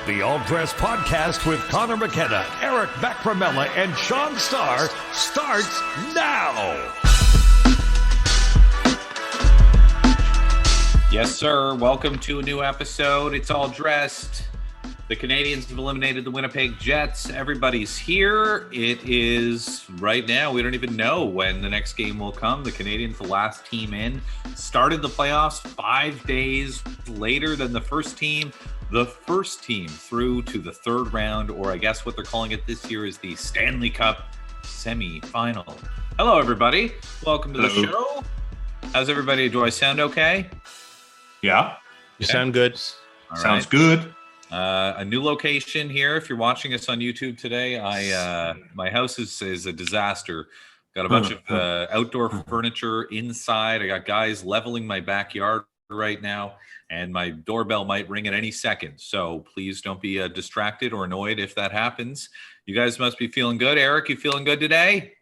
The All Dress Podcast with Conor McKenna, Eric Macramella, and Sean Starr starts now. Yes, sir. Welcome to a new episode. It's All Dressed. The Canadiens have eliminated the Winnipeg Jets. Everybody's here. It is right now. We don't even know when the next game will come. The Canadiens, the last team in, started the playoffs 5 days later than the first team. The first team through to the third round, or I guess what they're calling it this year is the Stanley Cup semi-final. Hello, everybody. Welcome to the show. How's everybody? Do I sound okay? Yeah. You sound good. All Sounds right. good. A new location here. If you're watching us on YouTube today, my house is a disaster. Got a bunch of outdoor furniture inside. I got guys leveling my backyard right now, and my doorbell might ring at any second. So please don't be distracted or annoyed if that happens. You guys must be feeling good. Eric, you feeling good today?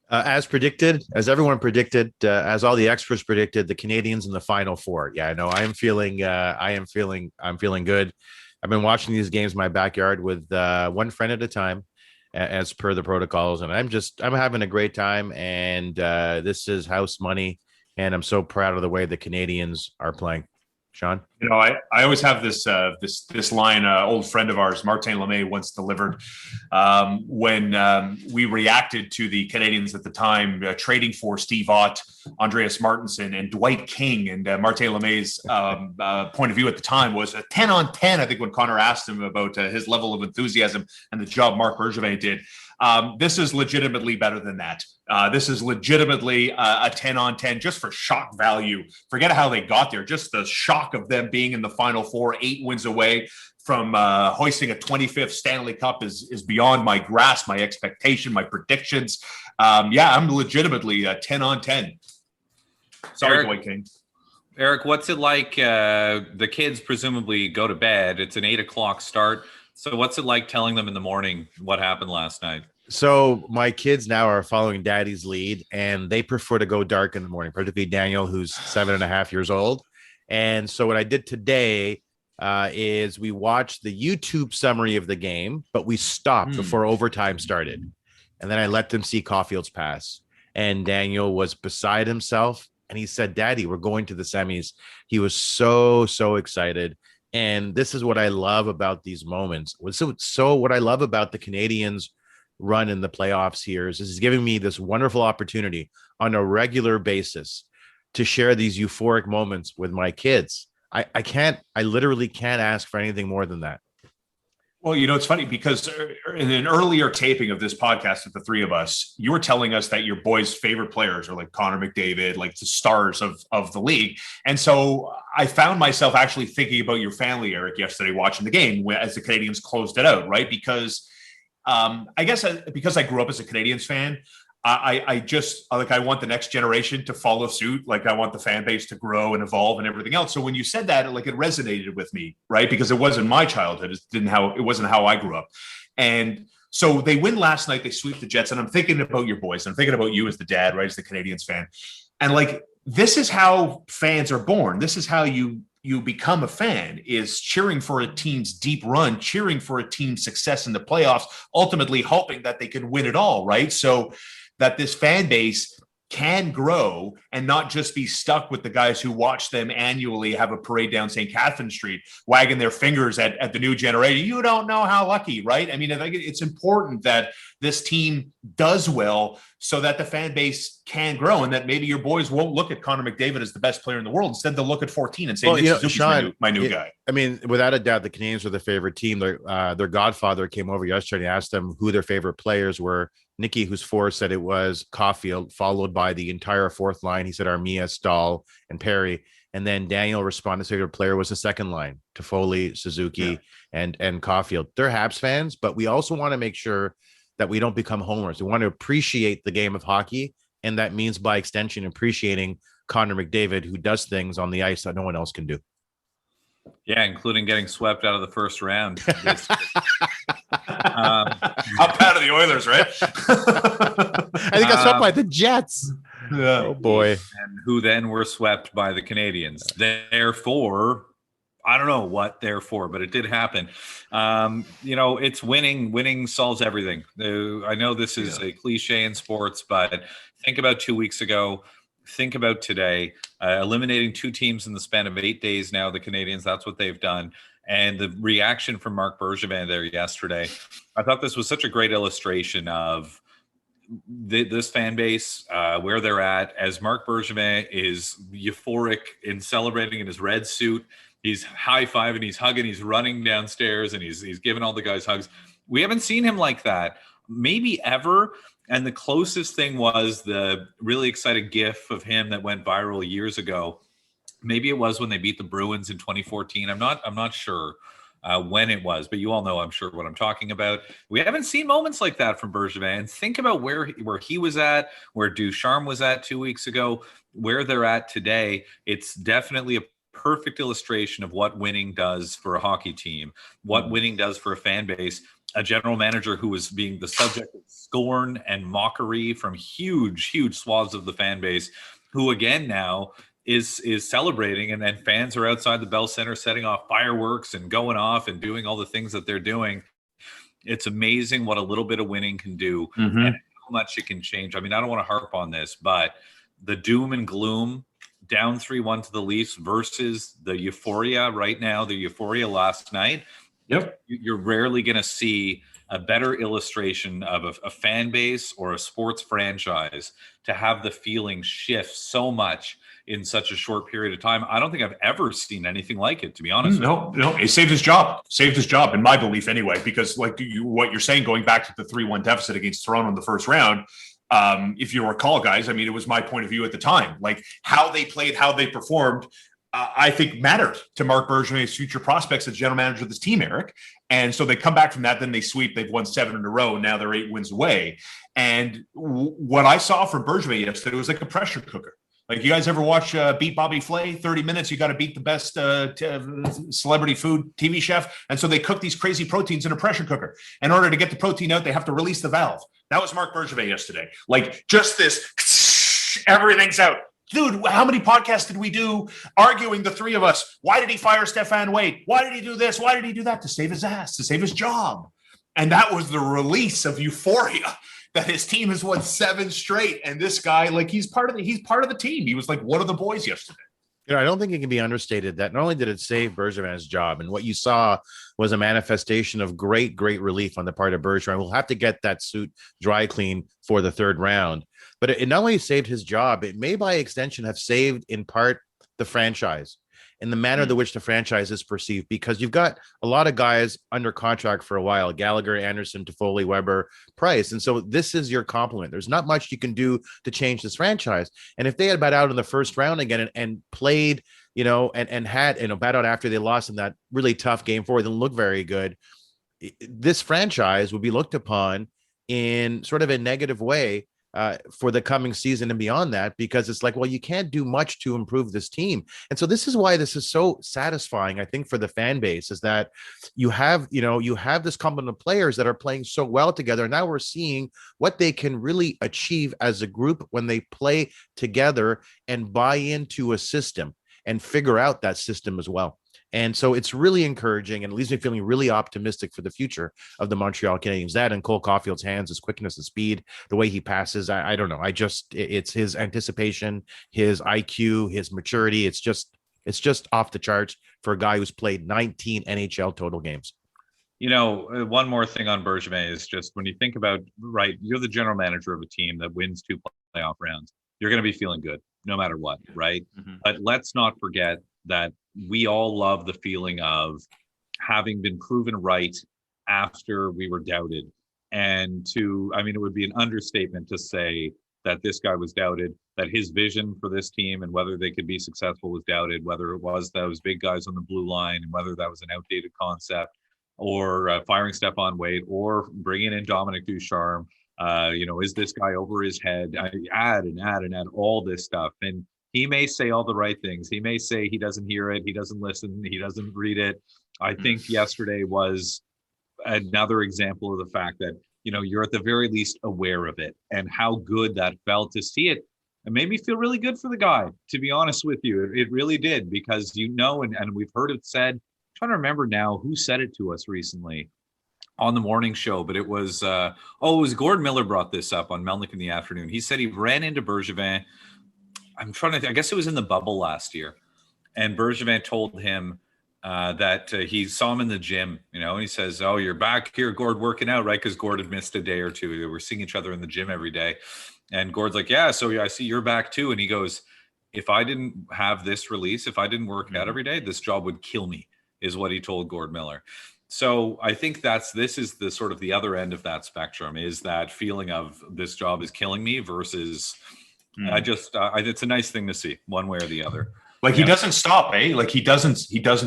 As predicted, as everyone predicted, as all the experts predicted, the Canadiens in the Final Four. Yeah, no, I'm feeling good. I've been watching these games in my backyard with one friend at a time, as per the protocols, and I'm having a great time. And this is house money, and I'm so proud of the way the Canadiens are playing. Sean? You know, I always have this line, old friend of ours, Martin Lemay, once delivered when we reacted to the Canadiens at the time trading for Steve Ott, Andreas Martinson, and Dwight King. And Martin Lemay's point of view at the time was a 10 on 10, I think, when Conor asked him about his level of enthusiasm and the job Marc Bergevin did. This is legitimately better than that. This is legitimately a 10 on 10 just for shock value. Forget how they got there. Just the shock of them being in the Final Four, 8 wins away from hoisting a 25th Stanley Cup is beyond my grasp, my expectation, my predictions. I'm legitimately a 10 on 10. Sorry, Dwight King. Eric, what's it like? The kids presumably go to bed. It's an 8 o'clock start. So what's it like telling them in the morning what happened last night? So my kids now are following daddy's lead, and they prefer to go dark in the morning, particularly Daniel, who's 7.5 years old. And so what I did today is we watched the YouTube summary of the game, but we stopped before overtime started. And then I let them see Caulfield's pass. And Daniel was beside himself, and he said, "Daddy, we're going to the semis." He was so excited. And this is what I love about these moments. So what I love about the Canadiens run in the playoffs here is it's giving me this wonderful opportunity on a regular basis to share these euphoric moments with my kids. I literally can't ask for anything more than that. Well, you know, it's funny because in an earlier taping of this podcast with the three of us, you were telling us that your boys' favorite players are like Connor McDavid, like the stars of the league. And so I found myself actually thinking about your family, Eric, yesterday watching the game as the Canadiens closed it out, right? Because I guess because I grew up as a Canadiens fan, I just like I want the next generation to follow suit. Like I want the fan base to grow and evolve and everything else. So when you said that, it resonated with me, right? Because it wasn't my childhood. It wasn't how I grew up. And so they win last night. They sweep the Jets, and I'm thinking about your boys. I'm thinking about you as the dad, right? As the Canadiens fan, and like this is how fans are born. This is how you become a fan, is cheering for a team's deep run, cheering for a team's success in the playoffs, ultimately hoping that they can win it all, right? So that this fan base can grow and not just be stuck with the guys who watch them annually have a parade down St. Catherine Street, wagging their fingers at the new generation. You don't know how lucky, right? I mean, I think it's important that this team does well so that the fan base can grow and that maybe your boys won't look at Connor McDavid as the best player in the world. Instead, they'll look at 14 and say, Nick Suzuki's Sean, my new guy. I mean, without a doubt, the Canadiens are the favorite team. Their godfather came over yesterday and asked them who their favorite players were. Nikki, who's 4, said it was Caulfield, followed by the entire fourth line. He said Armia, Stahl, and Perry. And then Daniel responded, his favorite player was the second line, Toffoli, Suzuki, and Caulfield. They're Habs fans, but we also want to make sure that we don't become homers. We want to appreciate the game of hockey, and that means by extension appreciating Connor McDavid, who does things on the ice that no one else can do. Yeah, including getting swept out of the first round. Up out of the Oilers, right? I think got swept by the Jets. Yeah. Oh, boy. And who then were swept by the Canadiens. Therefore, I don't know what they're for, but it did happen. It's winning. Winning solves everything. I know this is a cliche in sports, but think about 2 weeks ago. Think about today. Eliminating 2 teams in the span of 8 days now, the Canadiens, that's what they've done. And the reaction from Marc Bergevin there yesterday, I thought this was such a great illustration of this fan base, where they're at, as Marc Bergevin is euphoric in celebrating in his red suit. He's high-fiving, he's hugging, he's running downstairs, and he's giving all the guys hugs. We haven't seen him like that, maybe ever. And the closest thing was the really excited GIF of him that went viral years ago. Maybe it was when they beat the Bruins in 2014. I'm not sure when it was, but you all know, I'm sure, what I'm talking about. We haven't seen moments like that from Bergevin. And think about where he was at, where Ducharme was at 2 weeks ago, where they're at today. It's definitely a perfect illustration of what winning does for a hockey team, what winning does for a fan base. A general manager who was being the subject of scorn and mockery from huge swaths of the fan base, who again now is celebrating, and then fans are outside the Bell Center setting off fireworks and going off and doing all the things that they're doing. It's amazing what a little bit of winning can do and how much it can change. I mean, I don't want to harp on this, but the doom and gloom, down 3-1 to the Leafs versus the euphoria right now, the euphoria last night. Yep. You're rarely going to see a better illustration of a fan base or a sports franchise to have the feeling shift so much in such a short period of time. I don't think I've ever seen anything like it, to be honest. No, it saved his job. Saved his job, in my belief anyway, because like what you're saying, going back to the 3-1 deficit against Toronto in the first round, if you recall, guys, I mean, it was my point of view at the time, like how they played, how they performed, I think mattered to Marc Bergevin's future prospects as general manager of this team, Eric. And so they come back from that, then they sweep. They've won 7 in a row, and now they're 8 wins away. And what I saw from Bergevin yesterday was like a pressure cooker. Like, you guys ever watch Beat Bobby Flay? 30 minutes, you got to beat the best celebrity food TV chef. And so they cook these crazy proteins in a pressure cooker. In order to get the protein out, they have to release the valve. That was Marc Bergevin yesterday. Like, just this, everything's out. Dude, how many podcasts did we do arguing, the three of us? Why did he fire Stefan Wade? Why did he do this? Why did he do that? To save his ass, to save his job. And that was the release of euphoria that his team has won 7 straight. And this guy, like, he's part of the team. He was like one of the boys yesterday. I don't think it can be understated that not only did it save Bergevin's job, and what you saw was a manifestation of great relief on the part of Bergevin. We'll have to get that suit dry clean for the 3rd round. But it not only saved his job, it may by extension have saved in part the franchise in the manner in which the franchise is perceived, because you've got a lot of guys under contract for a while: Gallagher, Anderson, Toffoli, Weber, Price. And so this is your complement. There's not much you can do to change this franchise. And if they had bat out in the 1st round again and played, and had, bat out after they lost in that really tough game 4, didn't look very good, this franchise would be looked upon in sort of a negative way for the coming season and beyond that, because it's like, well, you can't do much to improve this team. And so this is why this is so satisfying, I think, for the fan base, is that you have this complement of players that are playing so well together. And now we're seeing what they can really achieve as a group when they play together and buy into a system and figure out that system as well. And so it's really encouraging, and it leaves me feeling really optimistic for the future of the Montreal Canadiens. That and Cole Caulfield's hands, his quickness and speed, the way he passes. I don't know. It's his anticipation, his IQ, his maturity. It's just off the charts for a guy who's played 19 NHL total games. One more thing on Bergevin is just when you think about, right, you're the general manager of a team that wins 2 playoff rounds. You're going to be feeling good no matter what, right? Mm-hmm. But let's not forget that we all love the feeling of having been proven right after we were doubted. And it would be an understatement to say that this guy was doubted, that his vision for this team and whether they could be successful was doubted, whether it was those big guys on the blue line and whether that was an outdated concept, or firing Stefan Wade, or bringing in Dominic Ducharme. Is this guy over his head? Add all this stuff. And he may say all the right things. He may say he doesn't hear it. He doesn't listen. He doesn't read it. I think yesterday was another example of the fact that, you're at the very least aware of it, and how good that felt to see it it made me feel really good for the guy, to be honest with you. It really did, because and we've heard it said, I'm trying to remember now who said it to us recently on the morning show, but it was it was Gord Miller brought this up on Melnick in the Afternoon. He said he ran into Bergevin. I guess it was in the bubble last year. And Bergevin told him that he saw him in the gym, and he says, "Oh, you're back here, Gord, working out, right?" Because Gord had missed a day or two. They were seeing each other in the gym every day. And Gord's like, "Yeah, so I see you're back too." And he goes, "If I didn't have this release, if I didn't work out every day, this job would kill me," is what he told Gord Miller. So I think this is the sort of the other end of that spectrum, is that feeling of this job is killing me versus it's a nice thing to see one way or the other. Like he doesn't stop, eh? Like he doesn't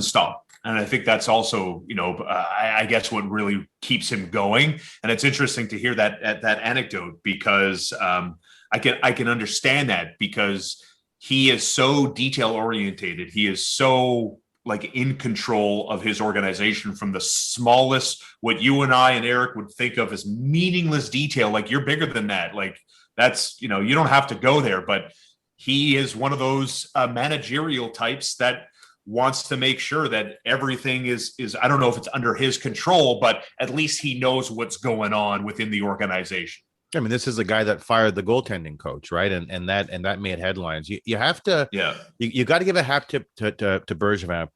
stop. And I think that's also, I guess what really keeps him going. And it's interesting to hear that anecdote, because I can understand that, because he is so detail orientated. He is so like in control of his organization, from the smallest, what you and I and Eric would think of as meaningless detail. Like, you're bigger than that. Like, that's, you don't have to go there, but he is one of those managerial types that wants to make sure that everything is, I don't know if it's under his control, but at least he knows what's going on within the organization. I mean, this is a guy that fired the goaltending coach, right? And that made headlines. You have to, you got to give a hat tip to Bergevin,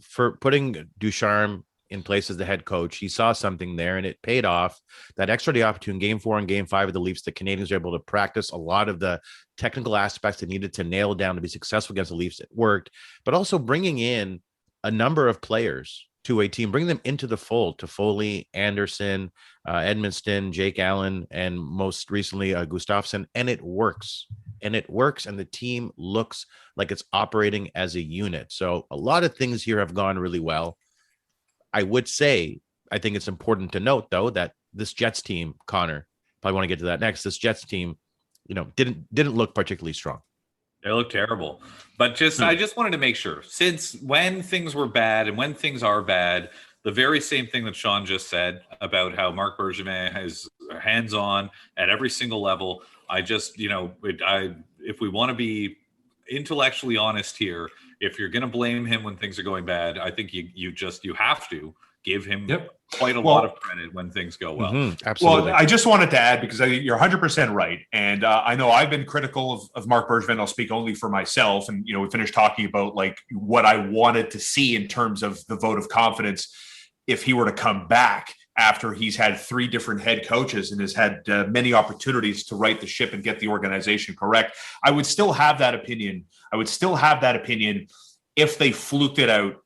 for putting Ducharme in place as the head coach. He saw something there, and it paid off. That extra day off between Game 4 and Game 5 of the Leafs, the Canadiens were able to practice a lot of the technical aspects they needed to nail down to be successful against the Leafs. It worked, but also bringing in a number of players to a team, bring them into the fold, to Foley, Anderson, Edmonston, Jake Allen, and most recently Gustafsson, and it works. And the team looks like it's operating as a unit. So a lot of things here have gone really well. I would say, I think it's important to note, though, that this Jets team, Conor, probably want to get to that next. This Jets team, didn't look particularly strong. They look terrible. But I just wanted to make sure, since when things were bad and when things are bad, the very same thing that Shaun just said about how Marc Bergevin is hands-on at every single level. I just, if we want to be intellectually honest here, if you're going to blame him when things are going bad, I think you have to give him quite a lot of credit when things go well. Absolutely. Well, I just wanted to add, because you're 100% right. And I know I've been critical of Marc Bergevin. I'll speak only for myself. And, we finished talking about like what I wanted to see in terms of the vote of confidence if he were to come back after he's had 3 different head coaches and has had many opportunities to right the ship and get the organization correct. I would still have that opinion. If they fluked it out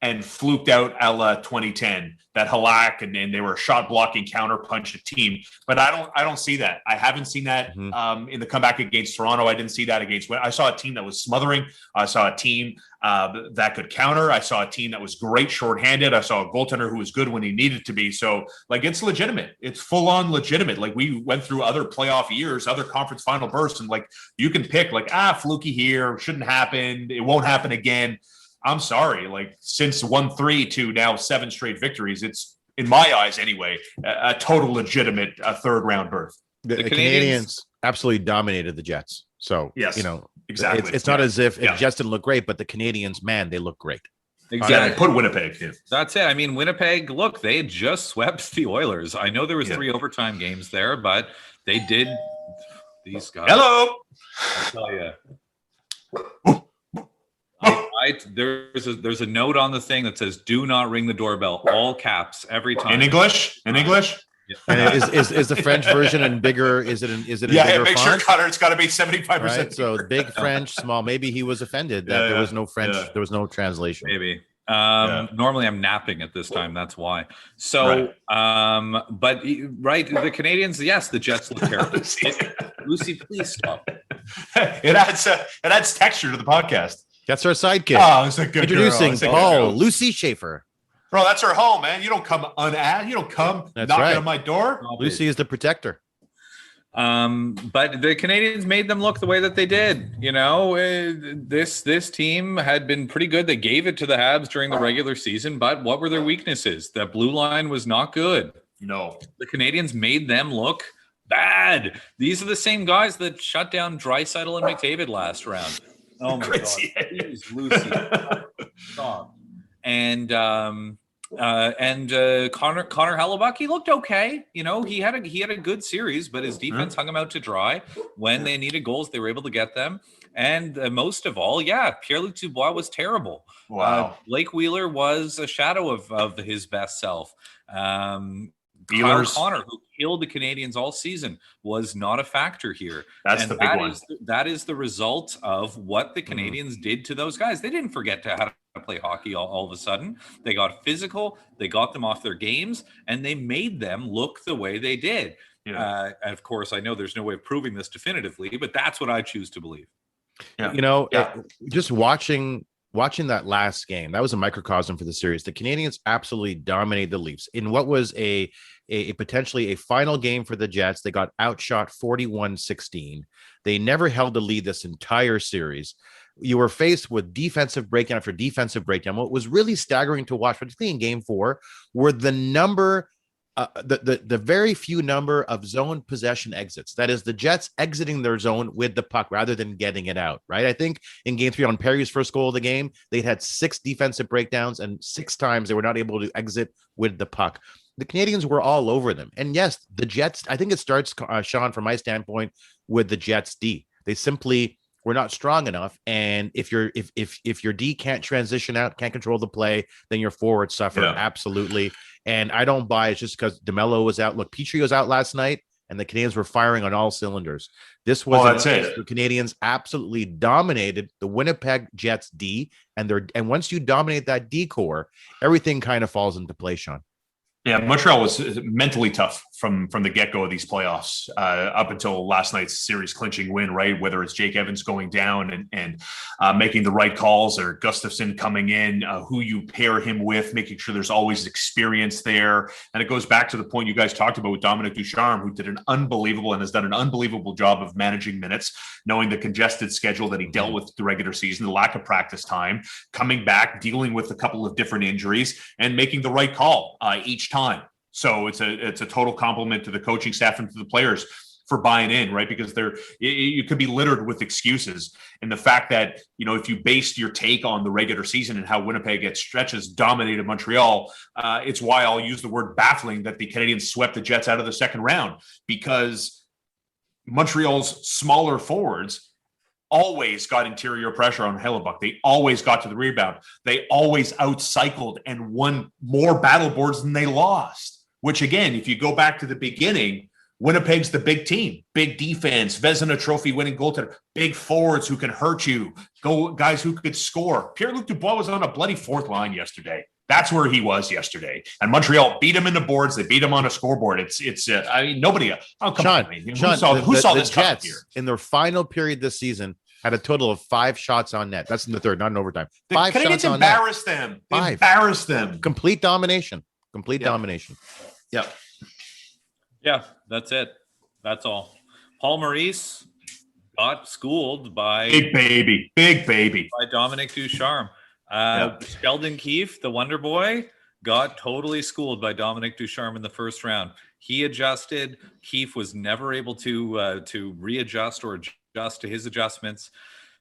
and fluked out a la 2010, that Halak and they were a shot blocking counterpunch team. But I don't see that. I haven't seen that in the comeback against Toronto. I didn't see that against. I saw a team that was smothering. I saw a team that could counter. I saw a team that was great shorthanded. I saw a goaltender who was good when he needed to be. So like, it's legitimate. It's full on legitimate. Like, we went through other playoff years, other conference final bursts, and like, you can pick like, fluky here, shouldn't happen. It won't happen again. I'm sorry, like, since 1-3 to now 7 straight victories, it's, in my eyes anyway, a total legitimate third round berth. The Canadiens absolutely dominated the Jets. So, yes, exactly. It's not as if Jets didn't look great, but the Canadiens, man, they look great. Exactly. Put Winnipeg. Yeah. That's it. I mean, Winnipeg, look, they had just swept the Oilers. I know there was 3 overtime games there, but they did. These guys. Hello. I'll tell you. There's a note on the thing that says, "Do not ring the doorbell," all caps, every time. In English. And is the French version in bigger? Is it in bigger make font? sure, Conor, it's got to be 75%. Right? So big French, small. Maybe he was offended that there was no French. There was no translation. Maybe. Normally I'm napping at this time. That's why. So, but the Canadiens, yes, the Jets look terrible. Lucy, please stop. It adds texture to the podcast. That's our sidekick. Oh, it's a good Introducing girl. Lucy Schaefer. Bro, that's her home, man. You don't come You don't come knocking on my door. Lucy is the protector. But the Canadiens made them look the way that they did. This team had been pretty good. They gave it to the Habs during the regular season, but what were their weaknesses? The blue line was not good. No. The Canadiens made them look Bad. These are the same guys that shut down Draisaitl and McDavid last round. Oh my God. Please, Lucy. Stop. And Connor Hellebuck, he looked okay. You know, he had a good series, but his defense hung him out to dry. When they needed goals, they were able to get them. And most of all, Pierre-Luc Dubois was terrible. Wow. Blake Wheeler was a shadow of his best self. Kyle Conor, who killed the Canadiens all season, was not a factor here. That's the big one. That is the result of what the Canadiens did to those guys. They didn't forget how to play hockey all of a sudden. They got physical, they got them off their games, and they made them look the way they did. And of course, I know there's no way of proving this definitively, but that's what I choose to believe. Yeah. You know, just watching that last game, that was a microcosm for the series. The Canadiens absolutely dominated the Leafs in what was a potentially a final game for the Jets. They got outshot 41-16. They never held the lead this entire series. You were faced with defensive breakdown after defensive breakdown. What was really staggering to watch, particularly in game 4, were the very few number of zone possession exits. That is, the Jets exiting their zone with the puck rather than getting it out, right? I think in game 3, on Perry's first goal of the game, they had 6 defensive breakdowns, and 6 times they were not able to exit with the puck. The Canadiens were all over them. And yes, the Jets, I think it starts, Shaun, from my standpoint, with the Jets D. They simply were not strong enough. And if your D can't transition out, can't control the play, then your forwards suffer. Absolutely. And I don't buy it just because DeMello was out. Look, Petrie was out last night, and the Canadiens were firing on all cylinders. This was the Canadiens absolutely dominated the Winnipeg Jets D, and once you dominate that D core, everything kind of falls into place, Shaun. Yeah, Montreal was mentally tough from the get-go of these playoffs up until last night's series clinching win, right? Whether it's Jake Evans going down and making the right calls, or Gustafsson coming in, who you pair him with, making sure there's always experience there. And it goes back to the point you guys talked about with Dominic Ducharme, who did an unbelievable and has done an unbelievable job of managing minutes, knowing the congested schedule that he dealt with the regular season, the lack of practice time, coming back, dealing with a couple of different injuries, and making the right call each time. So it's a total compliment to the coaching staff and to the players for buying in, right? Because you could be littered with excuses. And the fact that, you know, if you based your take on the regular season and how Winnipeg at stretches dominated Montreal, it's why I'll use the word baffling that the Canadiens swept the Jets out of the second round, because Montreal's smaller forwards always got interior pressure on Hellebuck. They always got to the rebound. They always outcycled and won more battle boards than they lost, which again, if you go back to the beginning, Winnipeg's the big team, big defense, Vezina Trophy winning goaltender, big forwards who can hurt you, guys who could score. Pierre-Luc Dubois was on a bloody fourth line yesterday. That's where he was yesterday. And Montreal beat him in the boards. They beat him on a scoreboard. I mean, nobody. Oh, come on. Who saw this Jets here? In their final period this season had a total of 5 shots on net. That's in the third, not in overtime. The 5 shots on net. Embarrassed them. They embarrassed them. Complete domination. Domination. Yep. Yeah, that's it. That's all. Paul Maurice got schooled by big baby by Dominic Ducharme. Sheldon Keefe, the Wonder Boy, got totally schooled by Dominic Ducharme in the first round. He adjusted. Keefe was never able to readjust or adjust to his adjustments,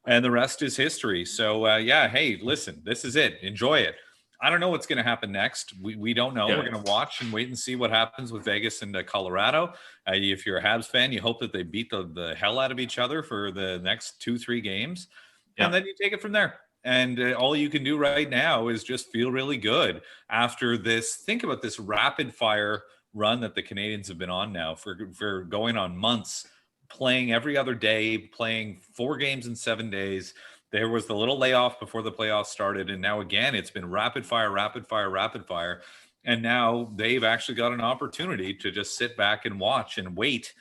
and the rest is history. So hey, listen, this is it. Enjoy it. I don't know what's going to happen next. We don't know. We're going to watch and wait and see what happens with Vegas and Colorado. If you're a Habs fan, you hope that they beat the hell out of each other for the next 2-3 games, and then you take it from there. And all you can do right now is just feel really good after this. Think about this rapid fire run that the Canadiens have been on now for going on months, playing every other day, playing 4 games in 7 days. There was the little layoff before the playoffs started. And now again, it's been rapid fire. And now they've actually got an opportunity to just sit back and watch and wait,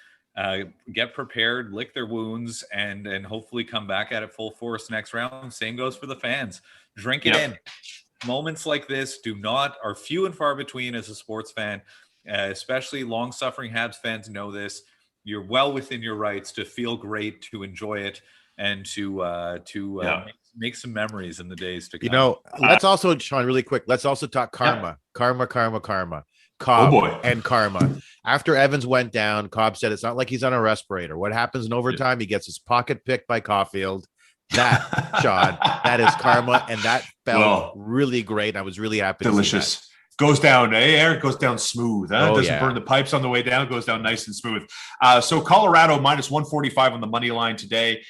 get prepared, lick their wounds, and hopefully come back at it full force next round. Same goes for the fans. Drink it in. Moments like this are few and far between as a sports fan, especially long-suffering Habs fans know this. You're well within your rights to feel great, to enjoy it, and to make some memories in the days to come. You know, let's also, Shaun, really quick, let's also talk karma. Karma. Cobb, Oh, boy. and karma. After Evans went down, Cobb said it's not like he's on a respirator. What happens in overtime? He gets his pocket picked by Caulfield. That, Sean, that is karma, and that felt really great. I was really happy. Delicious. Goes down. Hey, Eric goes down smooth. Huh? Doesn't burn the pipes on the way down. Goes down nice and smooth. So Colorado minus 145 on the money line today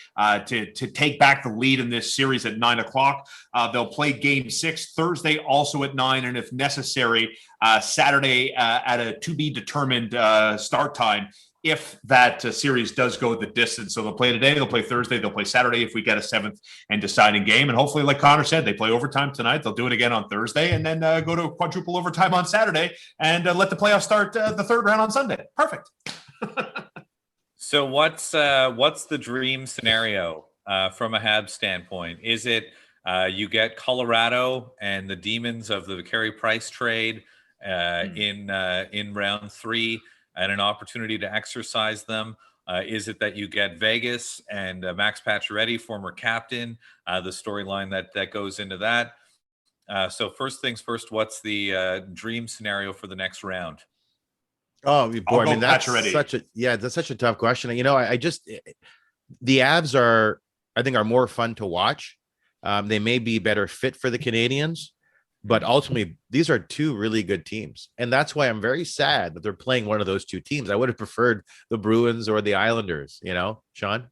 to take back the lead in this series at 9:00. They'll play Game 6 Thursday, also at 9, and if necessary, Saturday at a to be determined start time. If that series does go the distance. So they'll play today, they'll play Thursday, they'll play Saturday if we get a 7th and deciding game. And hopefully, like Conor said, they play overtime tonight. They'll do it again on Thursday and then go to quadruple overtime on Saturday and let the playoffs start the third round on Sunday. Perfect. So what's the dream scenario from a Habs standpoint? Is it you get Colorado and the demons of the Carey Price trade in round 3 and an opportunity to exercise them? Is it that you get Vegas and Max Pacioretty, former captain, the storyline that goes into that? So first things first, what's the dream scenario for the next round? Oh boy, I mean that's such a tough question. You know, the Avs I think are more fun to watch. They may be better fit for the Canadiens. But ultimately, these are two really good teams. And that's why I'm very sad that they're playing one of those two teams. I would have preferred the Bruins or the Islanders, Sean?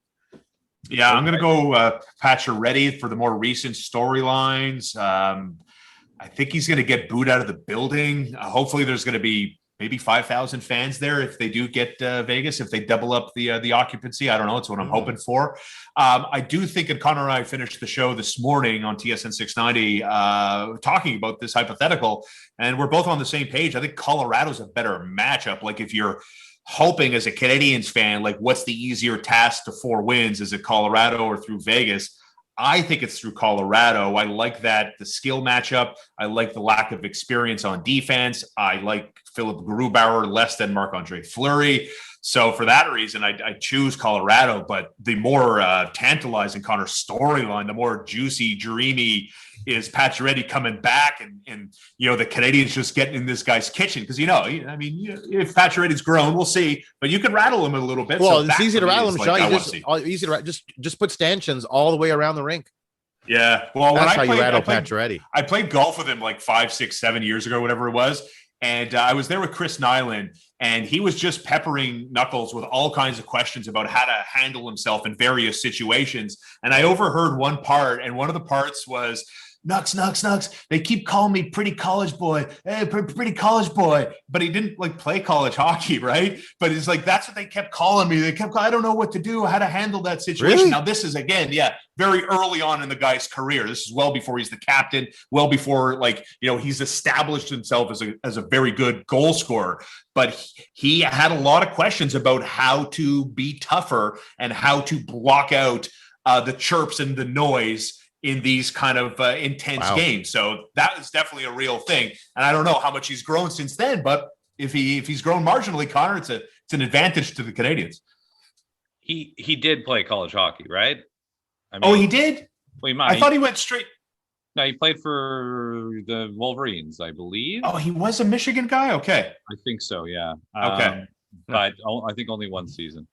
Yeah, I'm going to go Pacioretty for the more recent storylines. I think he's going to get booed out of the building. Hopefully there's going to be maybe 5,000 fans there if they do get Vegas, if they double up the occupancy. I don't know. It's what I'm hoping for. I do think, and Conor and I finished the show this morning on TSN 690 talking about this hypothetical, and we're both on the same page. I think Colorado's a better matchup. Like if you're hoping as a Canadiens fan, like what's the easier task to 4 wins? Is it Colorado or through Vegas? I think it's through Colorado. I like the skill matchup. I like the lack of experience on defense. I like Philip Grubauer less than Marc-Andre Fleury. So for that reason, I choose Colorado. But the more tantalizing Conor storyline, the more juicy, dreamy is Pacioretty coming back and the Canadiens just getting in this guy's kitchen. Because, if Pacioretty's grown, we'll see. But you can rattle him a little bit. Well, it's easy to rattle him, Sean. Just put stanchions all the way around the rink. Yeah. Well, that's how you rattle Pacioretty. I played golf with him like 5, 6, 7 years ago, whatever it was. And I was there with Chris Nyland, and he was just peppering Knuckles with all kinds of questions about how to handle himself in various situations. And I overheard one part, and one of the parts was, Nux. They keep calling me pretty college boy. Hey, pretty college boy. But he didn't play college hockey, right? But it's that's what they kept calling me. I don't know what to do, how to handle that situation. Really? Now, this is, again, very early on in the guy's career. This is well before he's the captain, well before, he's established himself as a very good goal scorer. But he had a lot of questions about how to be tougher and how to block out the chirps and the noise in these kind of intense games. So that is definitely a real thing. And I don't know how much he's grown since then, but if he's grown marginally, Conor, it's an advantage to the Canadiens. He did play college hockey, right? He did? Well, I thought he went straight. No, he played for the Wolverines, I believe. Oh, he was a Michigan guy? Okay. I think so, yeah. Okay. But I think only one season.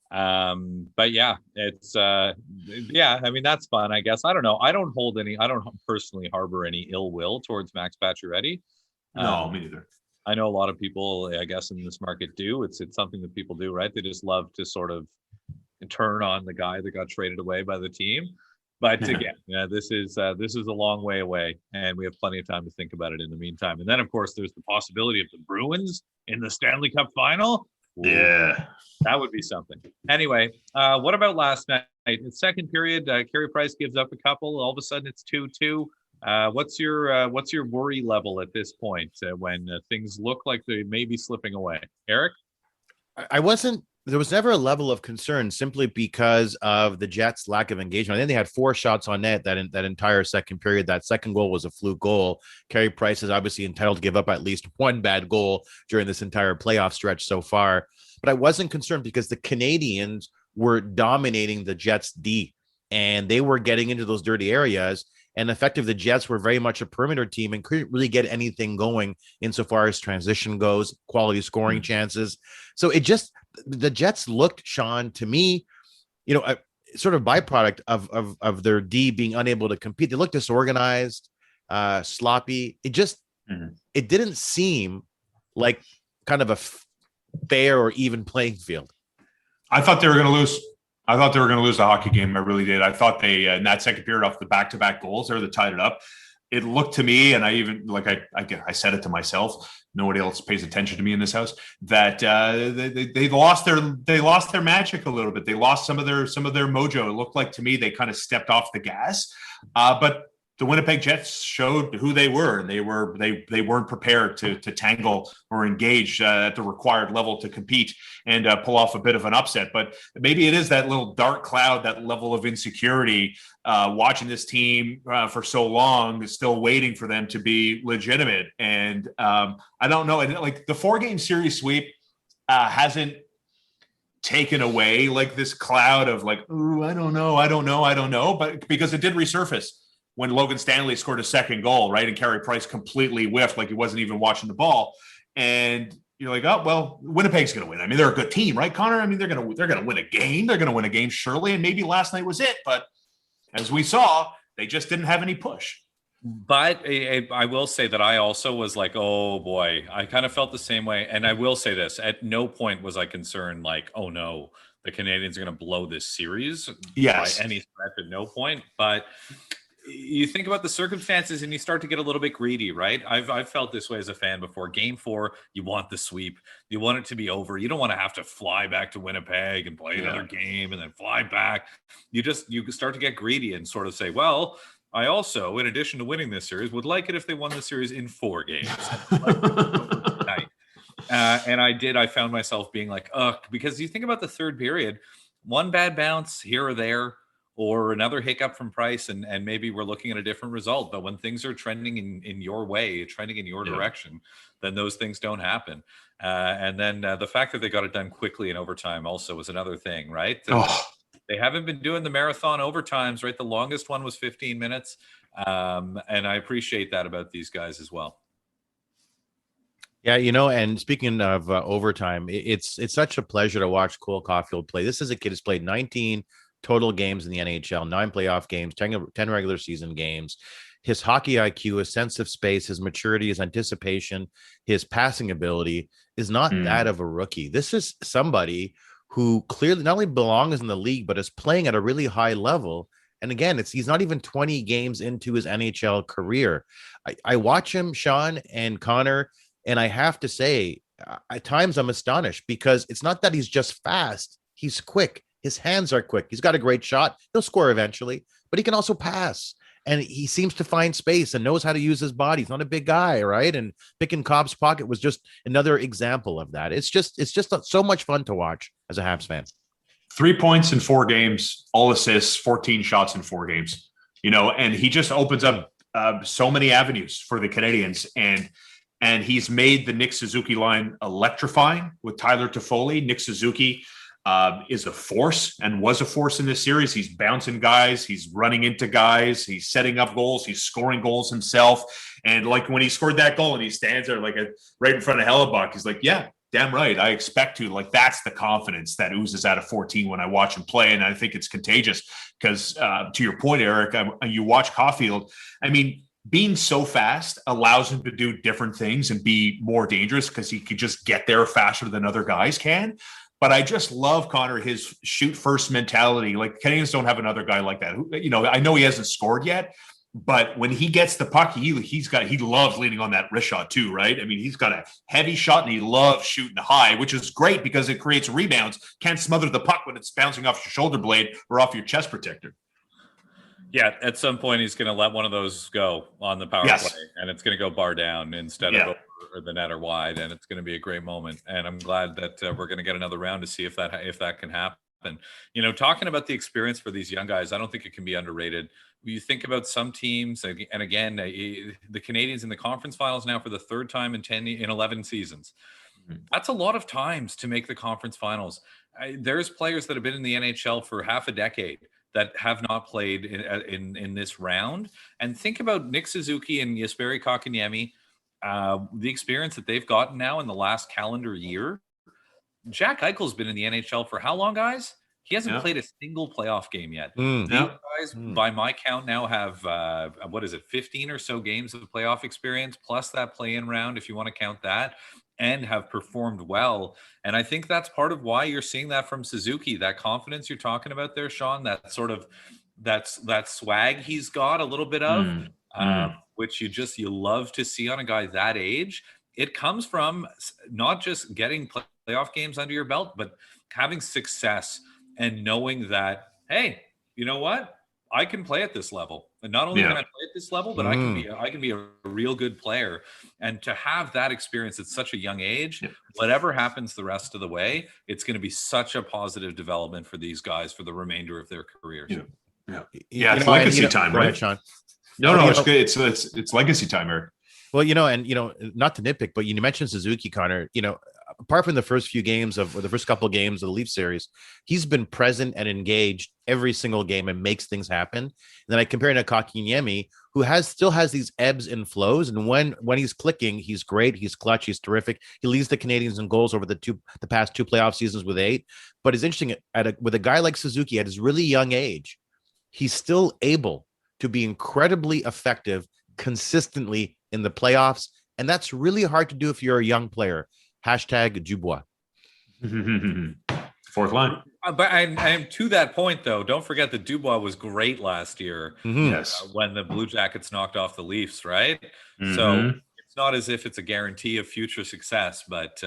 But yeah, it's that's fun, I guess. I don't know. I don't personally harbor any ill will towards Max Pacioretty. No, me neither. I know a lot of people, I guess, in this market do. It's something that people do, right? They just love to sort of turn on the guy that got traded away by the team. But again, this is a long way away, and we have plenty of time to think about it in the meantime. And then, of course, there's the possibility of the Bruins in the Stanley Cup final. Yeah, that would be something. Anyway, what about last night? In second period, Carey Price gives up a couple. All of a sudden, it's 2-2. What's your worry level at this point when things look like they may be slipping away? Eric? There was never a level of concern simply because of the Jets' lack of engagement. I think they had 4 shots on net that entire second period. That second goal was a fluke goal. Carey Price is obviously entitled to give up at least one bad goal during this entire playoff stretch so far. But I wasn't concerned because the Canadiens were dominating the Jets' D, and they were getting into those dirty areas. And the fact of the Jets were very much a perimeter team and couldn't really get anything going insofar as transition goes, quality scoring chances. So the Jets looked, Shaun, to me, a sort of byproduct of their D being unable to compete. They looked disorganized, sloppy. It didn't seem like kind of a fair or even playing field. I thought they were going to lose. I thought they were going to lose the hockey game. I really did. I thought they, in that second period off the back-to-back goals there that tied it up, it looked to me, and I even, I said it to myself, nobody else pays attention to me in this house, that they lost their magic a little bit. They lost some of their mojo. It looked like to me they kind of stepped off the gas. But the Winnipeg Jets showed who they were, and they weren't prepared to tangle or engage at the required level to compete and pull off a bit of an upset. But maybe it is that little dark cloud, that level of insecurity, watching this team for so long, is still waiting for them to be legitimate. And I don't know, like the 4-game series sweep hasn't taken away like this cloud of like, ooh, I don't know, but because it did resurface when Logan Stanley scored a second goal, right? And Carey Price completely whiffed like he wasn't even watching the ball. And you're like, oh, well, Winnipeg's going to win. I mean, they're a good team, right, Conor? I mean, they're going to win a game. They're going to win a game, surely. And maybe last night was it. But as we saw, they just didn't have any push. But I will say that I also was like, oh, boy, I kind of felt the same way. And I will say this, at no point was I concerned like, oh, no, the Canadiens are going to blow this series. Yes. By any stretch, at no point. But you think about the circumstances and you start to get a little bit greedy, right? I've felt this way as a fan before. Game 4, you want the sweep. You want it to be over. You don't want to have to fly back to Winnipeg and play another game and then fly back. You start to get greedy and sort of say, well, I also, in addition to winning this series, would like it if they won the series in 4 games. And I did. I found myself being like, ugh, because you think about the third period, one bad bounce here or there, or another hiccup from Price, and maybe we're looking at a different result. But when things are trending in your way, trending in your direction, then those things don't happen. And then the fact that they got it done quickly in overtime also was another thing, right? They haven't been doing the marathon overtimes, right? The longest one was 15 minutes. And I appreciate that about these guys as well. Yeah, and speaking of overtime, it's such a pleasure to watch Cole Caulfield play. This is a kid who's played 19 total games in the NHL, 9 playoff games, 10 regular season games. His hockey IQ, his sense of space, his maturity, his anticipation, his passing ability is not that of a rookie. This is somebody who clearly not only belongs in the league, but is playing at a really high level. And again, he's not even 20 games into his NHL career. I watch him, Shaun and Conor, and I have to say, at times I'm astonished because it's not that he's just fast. He's quick. His hands are quick. He's got a great shot. He'll score eventually, but he can also pass. And he seems to find space and knows how to use his body. He's not a big guy, right? And picking Cobb's pocket was just another example of that. It's just so much fun to watch as a Habs fan. 3 points in 4 games, all assists, 14 shots in 4 games. And he just opens up so many avenues for the Canadiens. And he's made the Nick Suzuki line electrifying with Tyler Toffoli. Nick Suzuki is a force and was a force in this series. He's bouncing guys. He's running into guys. He's setting up goals. He's scoring goals himself. And like when he scored that goal and he stands there like right in front of Hellebuck, he's like, yeah, damn right. I expect to. Like, that's the confidence that oozes out of 14 when I watch him play. And I think it's contagious because to your point, Eric, you watch Caulfield. I mean, being so fast allows him to do different things and be more dangerous because he could just get there faster than other guys can. But I just love, Conor, his shoot first mentality. Like, Canadiens don't have another guy like that. I know he hasn't scored yet, but when he gets the puck, he loves leaning on that wrist shot too, right? I mean, he's got a heavy shot and he loves shooting high, which is great because it creates rebounds. Can't smother the puck when it's bouncing off your shoulder blade or off your chest protector. Yeah, at some point he's going to let one of those go on the power play, and it's going to go bar down instead of over the net or wide, and it's going to be a great moment. And I'm glad that we're going to get another round to see if that can happen. Talking about the experience for these young guys, I don't think it can be underrated. You think about some teams, and again, the Canadiens in the conference finals now for the third time in 11 seasons. Mm-hmm. That's a lot of times to make the conference finals. There's players that have been in the NHL for half a decade that have not played in this round. And think about Nick Suzuki and Jesperi Kotkaniemi, the experience that they've gotten now in the last calendar year. Jack Eichel's been in the NHL for how long, guys? He hasn't played a single playoff game yet. These guys, by my count, now have 15 or so games of playoff experience, plus that play-in round, if you want to count that, and have performed well. And I think that's part of why you're seeing that from Suzuki, that confidence you're talking about there, Shaun, that sort of that swag he's got a little bit of, which you love to see on a guy that age. It comes from not just getting playoff games under your belt, but having success and knowing that, hey, you know what? I can play at this level. And not only can I play at this level, but I can be a real good player. And to have that experience at such a young age, whatever happens the rest of the way, it's going to be such a positive development for these guys for the remainder of their careers. It's legacy time, right, Sean? No, it's good. It's legacy time, Eric. Well, not to nitpick, but you mentioned Suzuki, Connor. Apart from the first few games or the first couple of games of the Leaf series, he's been present and engaged every single game and makes things happen. And then I compare him to Kotkaniemi, who still has these ebbs and flows. And when he's clicking, he's great. He's clutch. He's terrific. He leads the Canadiens in goals over the past 2 playoff seasons with 8. But it's interesting with a guy like Suzuki at his really young age, he's still able to be incredibly effective consistently in the playoffs. And that's really hard to do if you're a young player. #Dubois. Fourth line. But I'm to that point, though. Don't forget that Dubois was great last year. Yes. When the Blue Jackets knocked off the Leafs, right? So it's not as if it's a guarantee of future success, but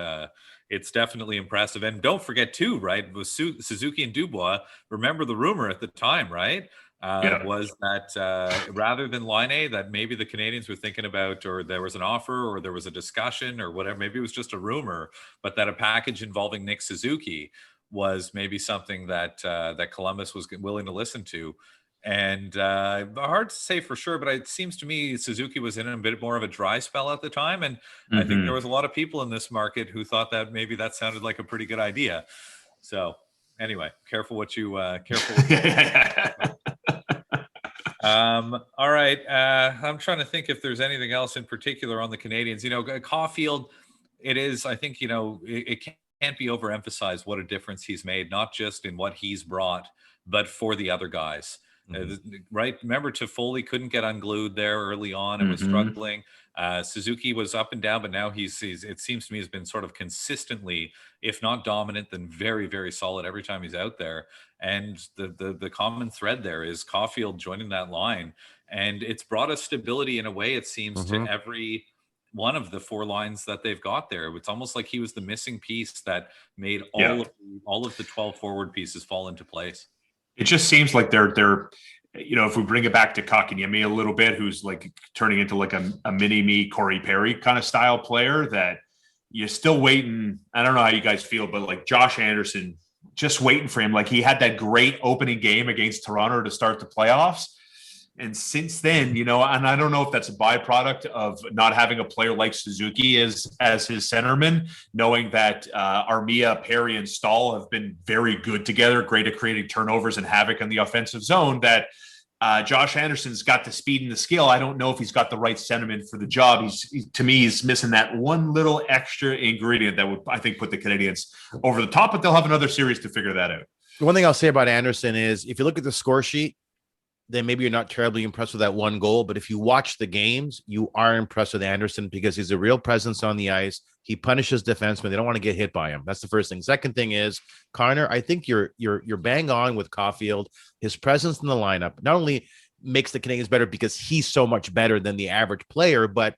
it's definitely impressive. And don't forget, too, right, with Suzuki and Dubois, remember the rumor at the time, right? Was that rather than Laine, that maybe the Canadiens were thinking about, or there was an offer, or there was a discussion, or whatever. Maybe it was just a rumor, but that a package involving Nick Suzuki was maybe something that that Columbus was willing to listen to. And hard to say for sure, but it seems to me Suzuki was in a bit more of a dry spell at the time, and I think there was a lot of people in this market who thought that maybe that sounded like a pretty good idea. So anyway, careful what you. All right. I'm trying to think if there's anything else in particular on the Canadiens. Caulfield, I think, it can't be overemphasized what a difference he's made, not just in what he's brought, but for the other guys. Right. Remember, Toffoli couldn't get unglued there early on and was struggling. Suzuki was up and down, but now he's it seems to me has been sort of consistently, if not dominant, then very, very solid every time he's out there. And the common thread there is Caulfield joining that line, and it's brought us stability in a way, it seems, to every one of the 4 lines that they've got there. It's almost like he was the missing piece that made all of the 12 forward pieces fall into place. It just seems like they're if we bring it back to Kotkaniemi a little bit, who's like turning into like a mini-me Corey Perry kind of style player, that you're still waiting. I don't know how you guys feel, but like Josh Anderson, just waiting for him. Like, he had that great opening game against Toronto to start the playoffs. And since then, and I don't know if that's a byproduct of not having a player like Suzuki as his centerman, knowing that Armia, Perry, and Stahl have been very good together, great at creating turnovers and havoc in the offensive zone, that Josh Anderson's got the speed and the skill. I don't know if he's got the right sentiment for the job. To me, he's missing that one little extra ingredient that would, I think, put the Canadiens over the top, but they'll have another series to figure that out. The one thing I'll say about Anderson is, if you look at the score sheet, then maybe you're not terribly impressed with that one goal. But if you watch the games, you are impressed with Anderson because he's a real presence on the ice. He punishes defensemen. They don't want to get hit by him. That's the first thing. Second thing is, Conor, I think you're bang on with Caulfield. His presence in the lineup not only makes the Canadiens better because he's so much better than the average player, but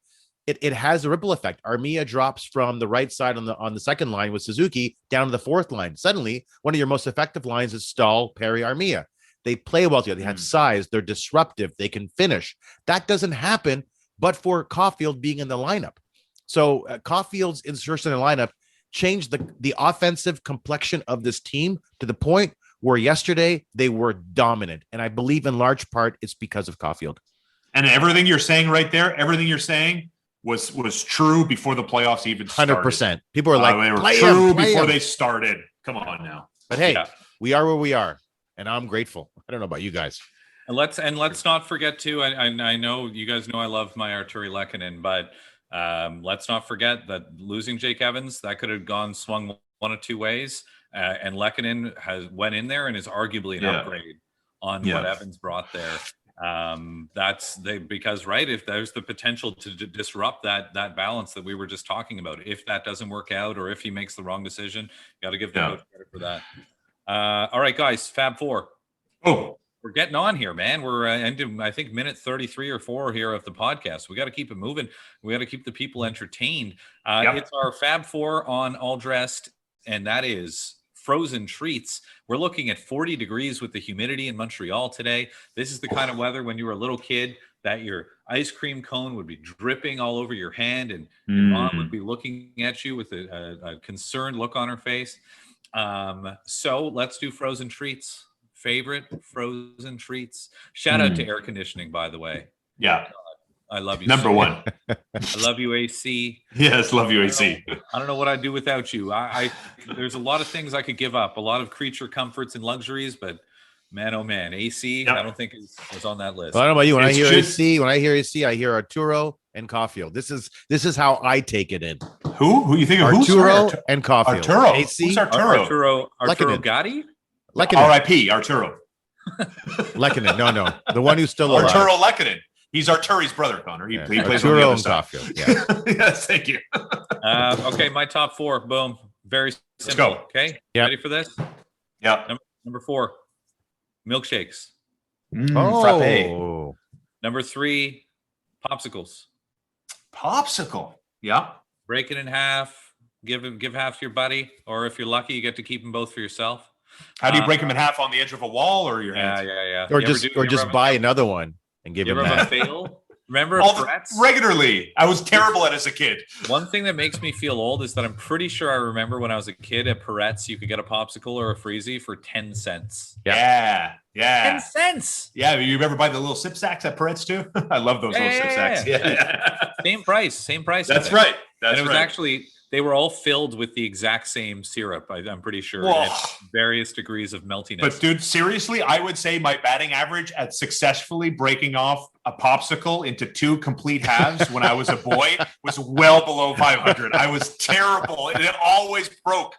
it has a ripple effect. Armia drops from the right side on the second line with Suzuki down to the fourth line. Suddenly, one of your most effective lines is Stahl, Perry, Armia. They play well together. They have size. They're disruptive. They can finish. That doesn't happen but for Caulfield being in the lineup. So Caulfield's insertion in the lineup changed the offensive complexion of this team to the point where yesterday they were dominant. And I believe in large part it's because of Caulfield. And everything you're saying right there, everything you're saying was true before the playoffs even started. 100%. People are like, they were play true him, play before him. they started. Come on now. But hey, we are where we are. And I'm grateful. I don't know about you guys. And let's not forget too. I know you guys know I love my Arturi Lehkonen, but let's not forget that losing Jake Evans, that could have swung one of two ways. And Lehkonen went in there and is arguably an upgrade on what Evans brought there. Because if there's the potential to disrupt that balance that we were just talking about, if that doesn't work out or if he makes the wrong decision, got to give the coach credit for that. All right, guys, Fab Four. Oh, we're getting on here, man. We're ending, I think, minute 33 or 4 here of the podcast. We got to keep it moving. We got to keep the people entertained. It's our Fab Four on All Dressed, and that is frozen treats. We're looking at 40 degrees with the humidity in Montreal today. This is the kind of weather when you were a little kid that your ice cream cone would be dripping all over your hand, and your mom would be looking at you with a concerned look on her face. So let's do frozen treats. Favorite frozen treats. Shout out to air conditioning, by the way. Yeah. I love you. Number one. I love you, AC. Yes, love you, AC. I don't know what I'd do without you. There's a lot of things I could give up, a lot of creature comforts and luxuries, but man, oh man, AC, I don't think is on that list. Well, I don't know about you. When I hear AC, I hear Arturo and Caulfield. This is how I take it in. Who you think of? Arturo and Caulfield. Arturo. AC. Who's Arturo? Arturo Gatti? R.I.P. Arturo. Lehkonen. No. The one who's still alive. Arturo Lehkonen. He's Arturi's brother, Connor. He plays Arturo on and the other side. Caulfield. Yeah. Yes, thank you. Okay, my top four. Boom. Very simple. Let's go. Okay. Yeah. Ready for this? Yeah. Number 4, milkshakes. Frappe. Number 3, popsicles. Popsicle. Yeah. Break it in half. Give half to your buddy, or if you're lucky, you get to keep them both for yourself. How do you break them in half, on the edge of a wall or your hands? Yeah. Or just buy another one and give him that. Fail? Remember Regularly. I was terrible at it as a kid. One thing that makes me feel old is that I'm pretty sure I remember when I was a kid at Peretz, you could get a popsicle or a freezie for 10 cents. Yeah. 10 cents. Yeah. You ever buy the little sip sacks at Peretz too? I love those little sip sacks. Yeah. Same price. That's right. And it was actually, they were all filled with the exact same syrup. I'm pretty sure. At various degrees of meltiness. But dude, seriously, I would say my batting average at successfully breaking off a popsicle into 2 complete halves when I was a boy was well below 500. I was terrible. And it always broke.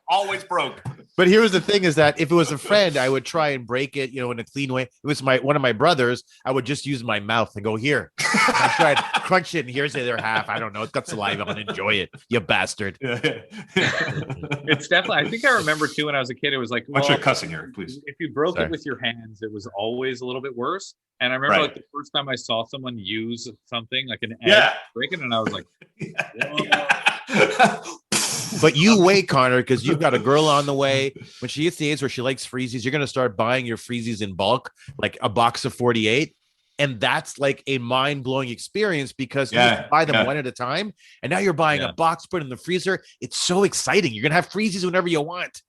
But here's the thing is that if it was a friend, I would try and break it, in a clean way. If it was one of my brothers, I would just use my mouth and go, here. I tried to crunch it, and here's the other half. I don't know. It's got saliva on. Enjoy it, you bastard. It's definitely, I think I remember too when I was a kid, it was like, bunch of cussing here, please. If you broke it with your hands, it was always a little bit worse. And I remember like the first time I saw someone use something like an egg, break it, and I was like, But you wait, Connor, because you've got a girl on the way. When she gets the age where she likes freezies, you're going to start buying your freezies in bulk, like a box of 48. And that's like a mind-blowing experience because you buy them one at a time. And now you're buying a box, put in the freezer. It's so exciting. You're going to have freezies whenever you want.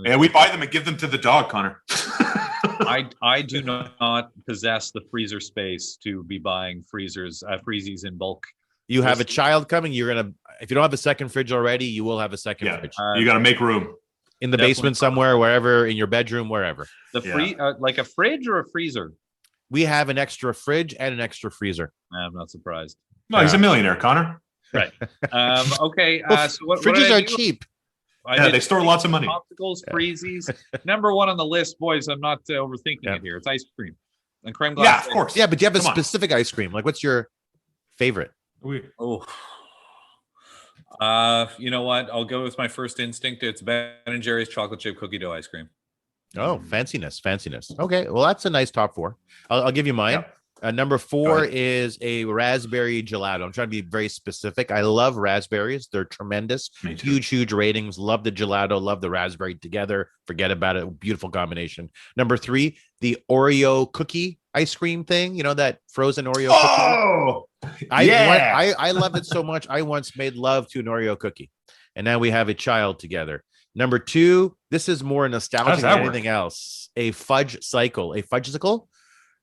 Yeah, we buy them and give them to the dog, Connor. I do not possess the freezer space to be buying freezies in bulk. You have a child coming. If you don't have a second fridge already, you will have a second fridge. You got to make room in the basement somewhere, wherever, in your bedroom, wherever. Like a fridge or a freezer. We have an extra fridge and an extra freezer. I'm not surprised. No, he's a millionaire, Connor. Right. Okay. So fridges are cheap. They store lots of money. Popsicles, freezies. Number 1 on the list, boys. I'm not overthinking it here. It's ice cream and creme glace. Yeah, of course. Yeah, but do you have a specific ice cream? Like, what's your favorite? You know what? I'll go with my first instinct. It's Ben and Jerry's chocolate chip cookie dough ice cream. Oh, fanciness. Okay, well, that's a nice top 4. I'll give you mine. Number 4 is a raspberry gelato. I'm trying to be very specific. I love raspberries. They're tremendous. Huge ratings. Love the gelato. Love the raspberry together. Forget about it. Beautiful combination. Number 3, the Oreo cookie ice cream thing. You know, that frozen Oreo cookie? I love it so much. I once made love to an Oreo cookie. And now we have a child together. Number 2, this is more nostalgic than anything else. A fudgesicle.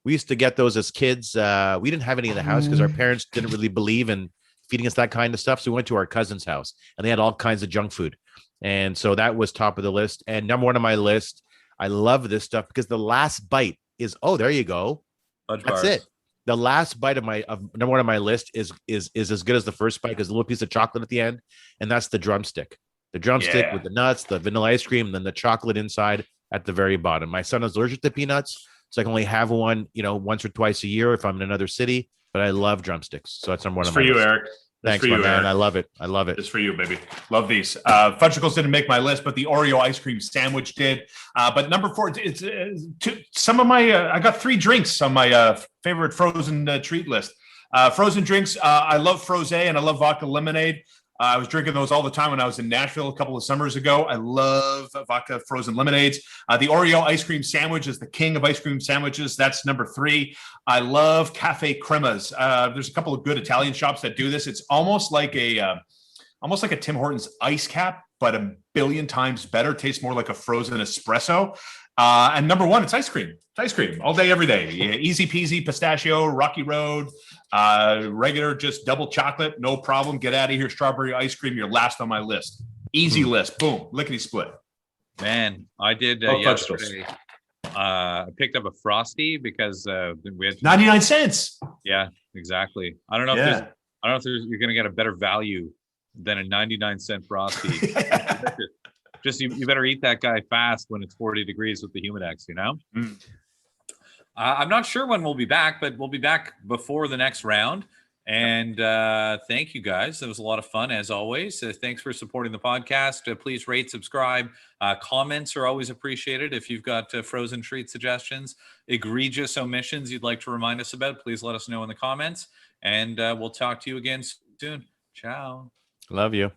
We used to get those as kids. We didn't have any in the house because our parents didn't really believe in feeding us that kind of stuff. So we went to our cousin's house and they had all kinds of junk food. And so that was top of the list. And number 1 on my list, I love this stuff because the last bite is, oh, there you go. Fudge That's bars. it. The last bite of number one on my list is as good as the first bite, because a little piece of chocolate at the end, and that's the drumstick. The drumstick with the nuts, the vanilla ice cream, and then the chocolate inside at the very bottom. My son is allergic to peanuts, so I can only have one, once or twice a year if I'm in another city. But I love drumsticks, so that's number one. It's for you, list. Eric. Thanks, my man. I love it. It's for you, baby. Love these. Fudgicles didn't make my list, but the Oreo ice cream sandwich did. But number 4, it's some of my. I got 3 drinks on my favorite frozen treat list. Frozen drinks. I love frosé and I love vodka lemonade. I was drinking those all the time when I was in Nashville a couple of summers ago. I love vodka frozen lemonades. The Oreo ice cream sandwich is the king of ice cream sandwiches. That's number 3. I love cafe cremas. There's a couple of good Italian shops that do this. It's almost like a Tim Hortons ice cap, but a billion times better. Tastes more like a frozen espresso. And number 1, it's ice cream. It's ice cream all day, every day. Yeah, easy peasy, pistachio, Rocky Road, regular, just double chocolate, no problem. Get out of here. Strawberry ice cream, you're last on my list. Easy list. Boom. Lickety split. Man, I did yesterday. I picked up a Frosty because we had 99 cents. Yeah, exactly. I don't know if you're going to get a better value than a 99-cent Frosty. Just you better eat that guy fast when it's 40 degrees with the Humidex, I'm not sure when we'll be back, but we'll be back before the next round. And thank you, guys. That was a lot of fun, as always. Thanks for supporting the podcast. Please rate, subscribe. Comments are always appreciated. If you've got frozen treat suggestions, egregious omissions you'd like to remind us about, please let us know in the comments. And we'll talk to you again soon. Ciao. Love you.